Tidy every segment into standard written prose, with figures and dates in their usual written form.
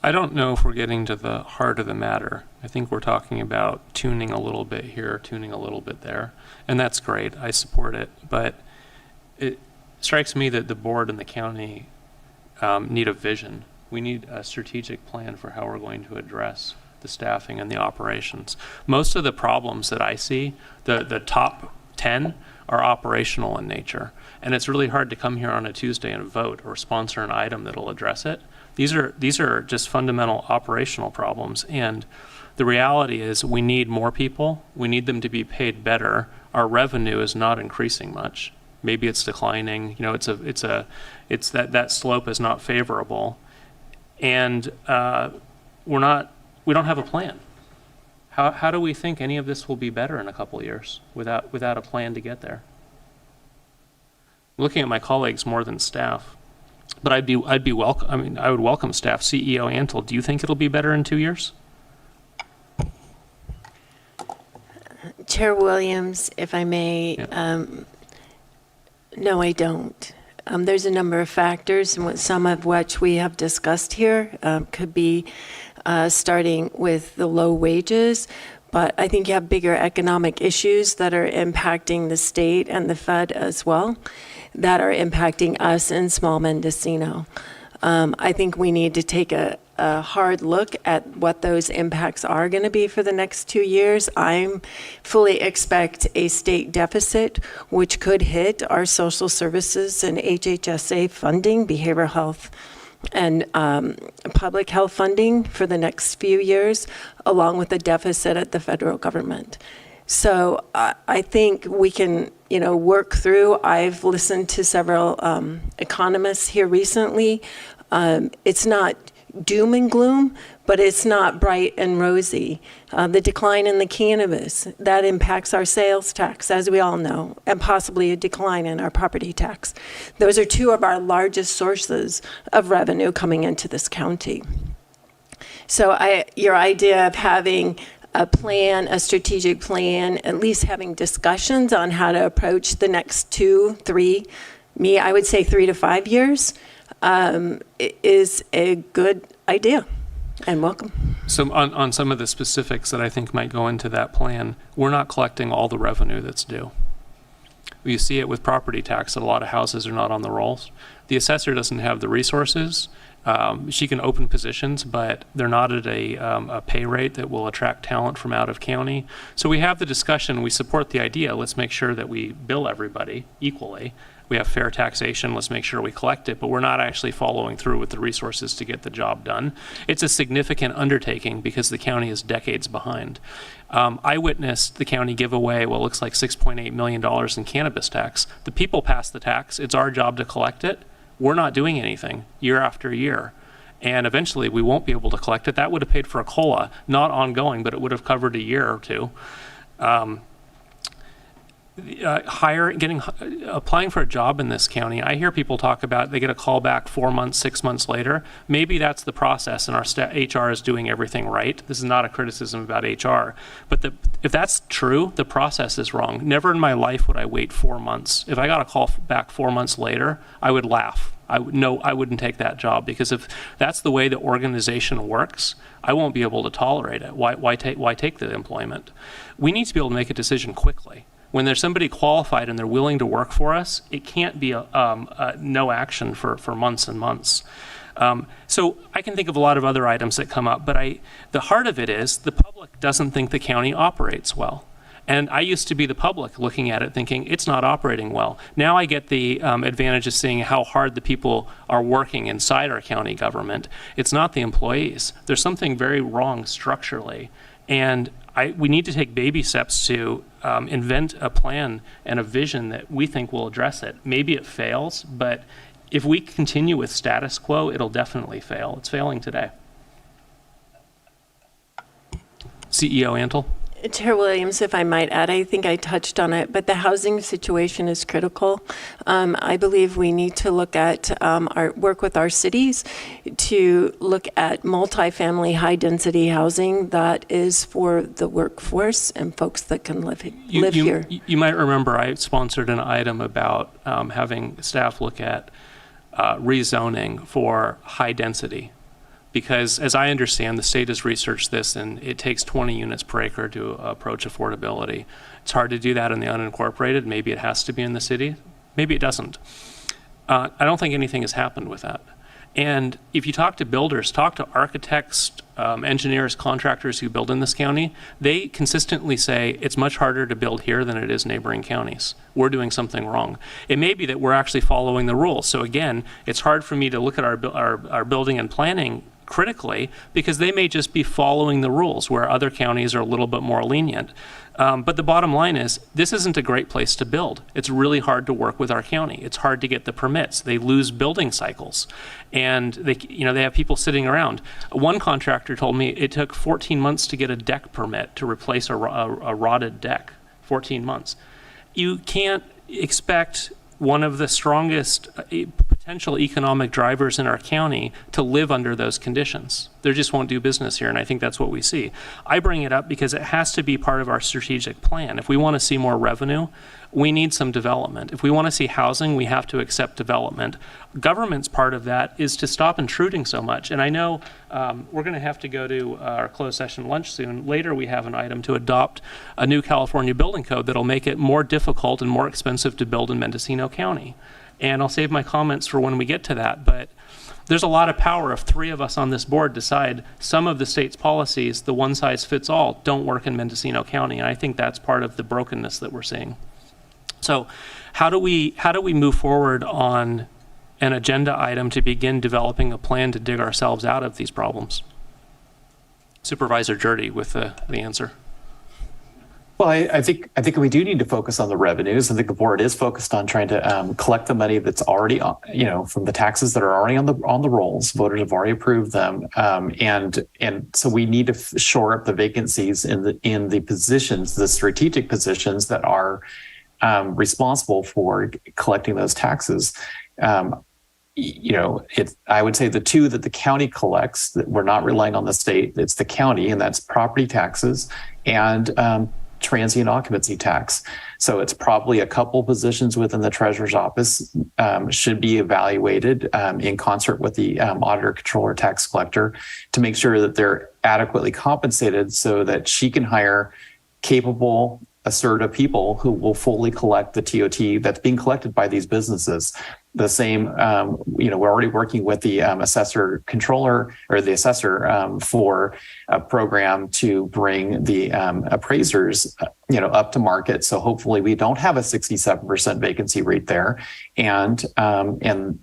I don't know if we're getting to the heart of the matter. I think we're talking about tuning a little bit here, tuning a little bit there, and that's great. I support it, but it strikes me that the board and the county need a vision. We need a strategic plan for how we're going to address the staffing and the operations. Most of the problems that I see, the top 10 are operational in nature, and it's really hard to come here on a Tuesday and vote or sponsor an item that'll address it. These are just fundamental operational problems, and the reality is we need more people. We need them to be paid better. Our revenue is not increasing much. Maybe it's declining. You know, it's that slope is not favorable, and we don't have a plan. How do we think any of this will be better in a couple of years without a plan to get there? I'm looking at my colleagues more than staff, but I would welcome staff. CEO Antle, do you think it'll be better in 2 years? Chair Williams, if I may, Yeah. No, I don't. There's a number of factors, and some of which we have discussed here could be starting with the low wages, but I think you have bigger economic issues that are impacting the state and the Fed as well, that are impacting us in small Mendocino. I think we need to take a hard look at what those impacts are going to be for the next 2 years. I fully expect a state deficit, which could hit our social services and HHSA funding, behavioral health, and public health funding for the next few years, along with a deficit at the federal government. So I think we can, work through. I've listened to several economists here recently. It's not doom and gloom, but it's not bright and rosy. The decline in the cannabis, that impacts our sales tax, as we all know, and possibly a decline in our property tax. Those are two of our largest sources of revenue coming into this county. So your idea of having a plan, a strategic plan, at least having discussions on how to approach the next 2, 3, I would say 3 to 5 years, is a good idea, and welcome. So on some of the specifics that I think might go into that plan, we're not collecting all the revenue that's due. You see it with property tax that a lot of houses are not on the rolls. The assessor doesn't have the resources. She can open positions, but they're not at a pay rate that will attract talent from out of county. So we have the discussion, we support the idea, let's make sure that we bill everybody equally. We have fair taxation, let's make sure we collect it, but we're not actually following through with the resources to get the job done. It's a significant undertaking because the county is decades behind. I witnessed the county give away what looks like $6.8 million in cannabis tax. The people pass the tax, it's our job to collect it. We're not doing anything year after year. And eventually we won't be able to collect it. That would have paid for a COLA, not ongoing, but it would have covered a year or two. Applying for a job in this county, I hear people talk about they get a call back 4 months, 6 months later. Maybe that's the process and our HR is doing everything right. This is not a criticism about HR, but if that's true, the process is wrong. Never in my life would I wait 4 months. If I got a call back 4 months later, I would laugh. I wouldn't take that job, because if that's the way the organization works, I won't be able to tolerate it. Why take the employment? We need to be able to make a decision quickly. When there's somebody qualified and they're willing to work for us, it can't be no action for months and months. So I can think of a lot of other items that come up, but the heart of it is the public doesn't think the county operates well. And I used to be the public looking at it thinking it's not operating well. Now I get the advantage of seeing how hard the people are working inside our county government. It's not the employees. There's something very wrong structurally. And we need to take baby steps to invent a plan and a vision that we think will address it. Maybe it fails, but if we continue with status quo, it'll definitely fail. It's failing today. CEO Antle. Chair Williams, if I might add, I think I touched on it, but the housing situation is critical. I believe we need to look at work with our cities to look at multifamily high-density housing that is for the workforce and folks that can live here. You might remember I sponsored an item about having staff look at rezoning for high density. because as I understand, the state has researched this, and it takes 20 units per acre to approach affordability. It's hard to do that in the unincorporated. Maybe it has to be in the city. Maybe it doesn't. I don't think anything has happened with that. And if you talk to builders, talk to architects, engineers, contractors who build in this county, they consistently say it's much harder to build here than it is neighboring counties. We're doing something wrong. It may be that we're actually following the rules. So again, it's hard for me to look at our building and planning critically, because they may just be following the rules where other counties are a little bit more lenient. But the bottom line is, this isn't a great place to build. It's really hard to work with our county. It's hard to get the permits. They lose building cycles, and they have people sitting around. One contractor told me it took 14 months to get a deck permit to replace a rotted deck. 14 months. You can't expect one of the strongest potential economic drivers in our county to live under those conditions. They just won't do business here, and I think that's what we see. I bring it up because it has to be part of our strategic plan. If we want to see more revenue, we need some development. If we want to see housing, we have to accept development. Government's part of that is to stop intruding so much. And I know we're going to have to go to our closed session lunch soon. Later, we have an item to adopt a new California building code that'll make it more difficult and more expensive to build in Mendocino County. And I'll save my comments for when we get to that. But there's a lot of power if 3 of us on this board decide some of the state's policies, the one size fits all, don't work in Mendocino County. And I think that's part of the brokenness that we're seeing. So how do we move forward on an agenda item to begin developing a plan to dig ourselves out of these problems? Supervisor Jurdy with the answer. Well, I think we do need to focus on the revenues. I think the board is focused on trying to collect the money that's already, from the taxes that are already on the rolls. Voters have already approved them, and so we need to shore up the vacancies in the positions, the strategic positions that are responsible for collecting those taxes. I would say the 2 that the county collects, that we're not relying on the state. It's the county, and that's property taxes and transient occupancy tax. So it's probably a couple positions within the treasurer's office should be evaluated in concert with the auditor, controller, tax collector to make sure that they're adequately compensated so that she can hire capable, assertive people who will fully collect the TOT that's being collected by these businesses. The same, we're already working with the assessor controller or the assessor for a program to bring the appraisers, up to market. So hopefully we don't have a 67% vacancy rate there, and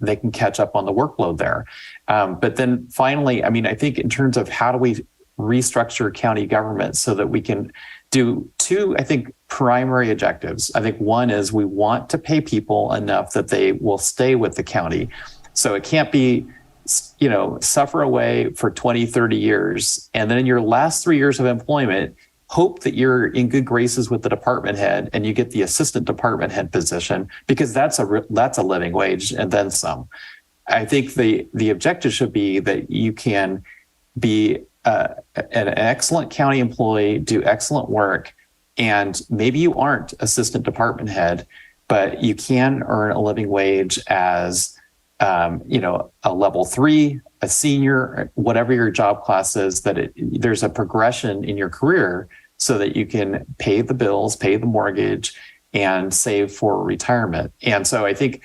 they can catch up on the workload there. But then finally, I think in terms of how do we restructure county government so that we can do 2, primary objectives. I think one is we want to pay people enough that they will stay with the county. So it can't be, suffer away for 20, 30 years. And then in your last 3 years of employment, hope that you're in good graces with the department head and you get the assistant department head position, because that's a living wage and then some. I think the objective should be that you can be an excellent county employee, do excellent work, and maybe you aren't assistant department head, but you can earn a living wage as, a level 3, a senior, whatever your job class is, that there's a progression in your career so that you can pay the bills, pay the mortgage, and save for retirement. And so I think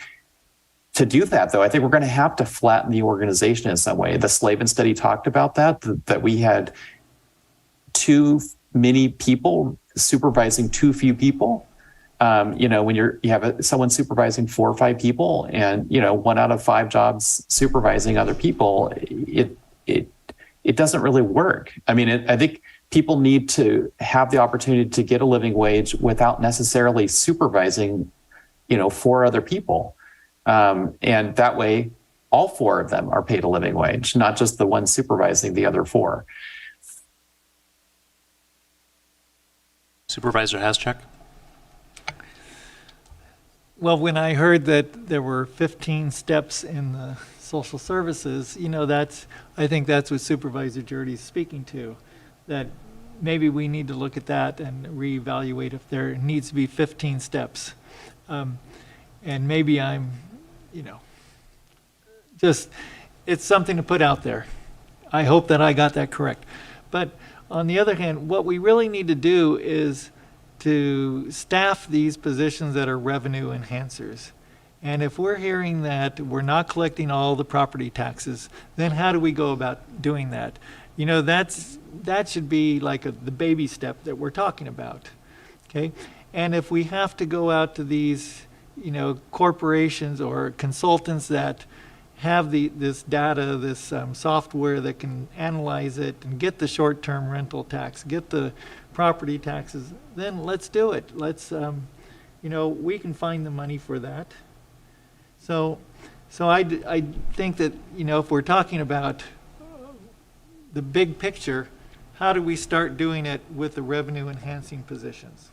to do that, though, I think we're going to have to flatten the organization in some way. The Slavin study talked about that we had too many people supervising too few people. When you have someone supervising 4 or 5 people, and 1 out of 5 jobs supervising other people, it doesn't really work. I think people need to have the opportunity to get a living wage without necessarily supervising, 4 other people. And that way, all 4 of them are paid a living wage, not just the one supervising the other 4. Supervisor Haschak. Well, when I heard that there were 15 steps in the social services, I think that's what Supervisor Jurdy's speaking to, that maybe we need to look at that and reevaluate if there needs to be 15 steps. And maybe I'm, it's something to put out there. I hope that I got that correct. But on the other hand, what we really need to do is to staff these positions that are revenue enhancers. And if we're hearing that we're not collecting all the property taxes, then how do we go about doing that? You know, that should be like the baby step that we're talking about, okay? And if we have to go out to these, you know, corporations or consultants that have this data, this software that can analyze it and get the short-term rental tax, get the property taxes, then let's do it. Let's, you know, we can find the money for that. So I think that, you know, if we're talking about the big picture, how do we start doing it with the revenue enhancing positions?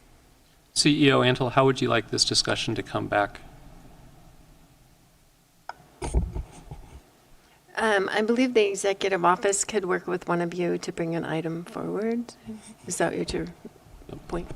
CEO Antle, how would you like this discussion to come back? I believe the executive office could work with one of you to bring an item forward. Is that your point?